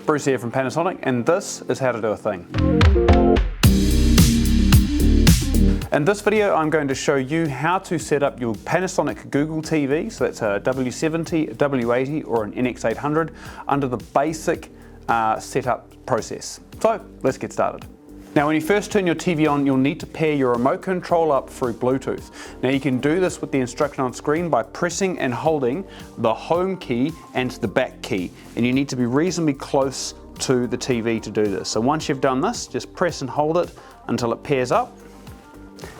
Bruce here from Panasonic, and this is how to do a thing. In this video, I'm going to show you how to set up your Panasonic Google TV, so that's a W70, W80 or an NX800, under the basic setup process. So let's get started. Now when you first turn your TV on, you'll need to pair your remote control up through Bluetooth. Now you can do this with the instruction on screen by pressing and holding the home key and the back key, and you need to be reasonably close to the TV to do this. So once you've done this, just press and hold it until it pairs up,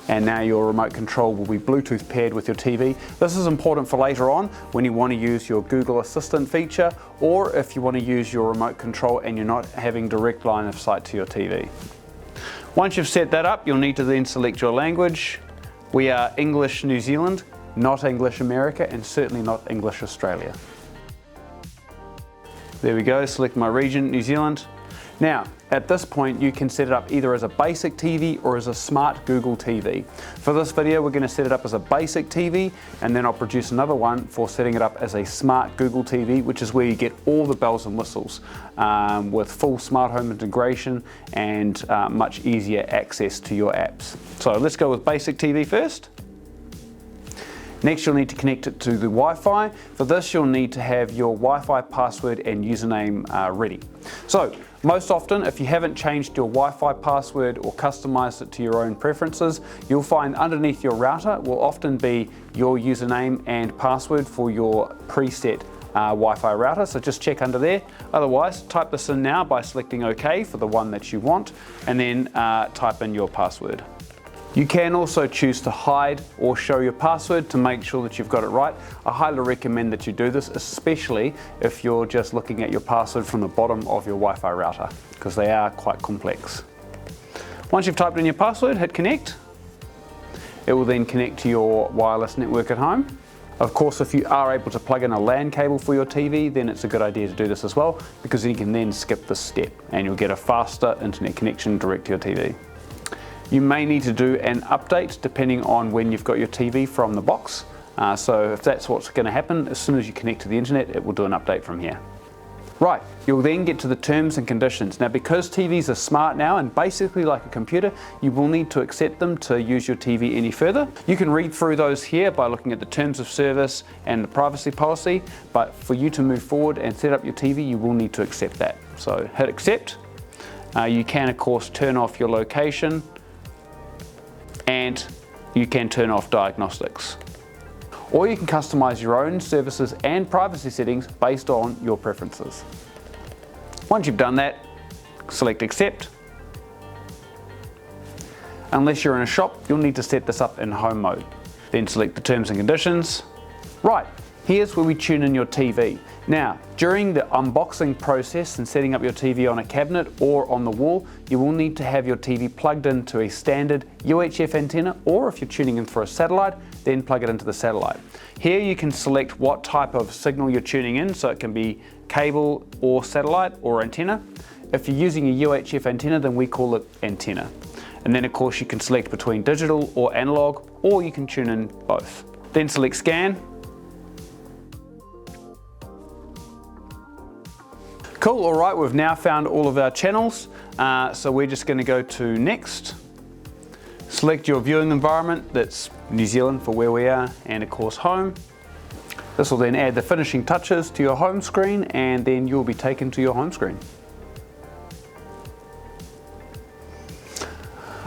and now your remote control will be Bluetooth paired with your TV. This is important for later on when you want to use your Google Assistant feature, or if you want to use your remote control and you're not having direct line of sight to your TV. Once you've set that up, you'll need to then select your language. We are English New Zealand, not English America, and certainly not English Australia. There we go, select my region, New Zealand. Now, at this point, you can set it up either as a basic TV or as a smart Google TV. For this video, we're going to set it up as a basic TV, and then I'll produce another one for setting it up as a smart Google TV, which is where you get all the bells and whistles with full smart home integration and much easier access to your apps. So let's go with basic TV first. Next, you'll need to connect it to the Wi-Fi. For this, you'll need to have your Wi-Fi password and username ready. So, most often, if you haven't changed your Wi-Fi password or customized it to your own preferences, you'll find underneath your router will often be your username and password for your preset Wi-Fi router, so just check under there. Otherwise, type this in now by selecting OK for the one that you want, and then type in your password. You can also choose to hide or show your password to make sure that you've got it right. I highly recommend that you do this, especially if you're just looking at your password from the bottom of your Wi-Fi router, because they are quite complex. Once you've typed in your password, hit connect. It will then connect to your wireless network at home. Of course, if you are able to plug in a LAN cable for your TV, then it's a good idea to do this as well, because you can then skip this step and you'll get a faster internet connection direct to your TV. You may need to do an update depending on when you've got your TV from the box. So if that's what's going to happen, as soon as you connect to the internet, it will do an update from here. Right, you'll then get to the terms and conditions. Now, because TVs are smart now and basically like a computer, you will need to accept them to use your TV any further. You can read through those here by looking at the terms of service and the privacy policy, but for you to move forward and set up your TV, you will need to accept that. So hit accept. You can, of course, turn off your location, and you can turn off diagnostics. Or you can customize your own services and privacy settings based on your preferences. Once you've done that, select accept. Unless you're in a shop, you'll need to set this up in home mode. Then select the terms and conditions. Right, here's where we tune in your TV. Now, during the unboxing process and setting up your TV on a cabinet or on the wall, you will need to have your TV plugged into a standard UHF antenna, or if you're tuning in for a satellite, then plug it into the satellite. Here you can select what type of signal you're tuning in, so it can be cable or satellite or antenna. If you're using a UHF antenna, then we call it antenna. And then of course you can select between digital or analog, or you can tune in both. Then select scan. Cool, all right, we've now found all of our channels, so we're just going to go to next. Select your viewing environment, that's New Zealand for where we are, and of course home. This will then add the finishing touches to your home screen, and then you'll be taken to your home screen.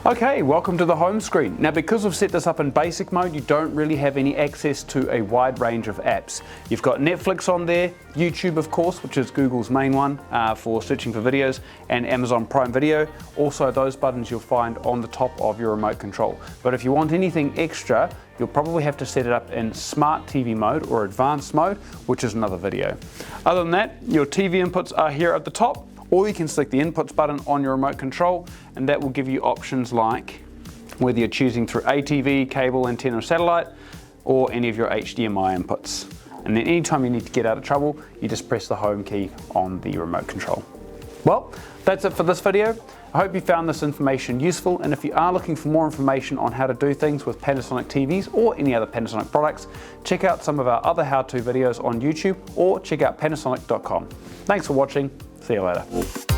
Okay, welcome to the home screen. Now because we've set this up in basic mode, you don't really have any access to a wide range of apps. You've got Netflix on there, YouTube of course, which is Google's main one for searching for videos, and Amazon Prime Video. Also those buttons you'll find on the top of your remote control. But if you want anything extra, you'll probably have to set it up in Smart TV mode or Advanced mode, which is another video. Other than that, your TV inputs are here at the top. Or you can select the inputs button on your remote control, and that will give you options like whether you're choosing through ATV, cable, antenna, or satellite, or any of your HDMI inputs. And then anytime you need to get out of trouble, you just press the home key on the remote control. Well, that's it for this video. I hope you found this information useful, and if you are looking for more information on how to do things with Panasonic TVs or any other Panasonic products, check out some of our other how-to videos on YouTube or check out panasonic.com. Thanks for watching. See you later.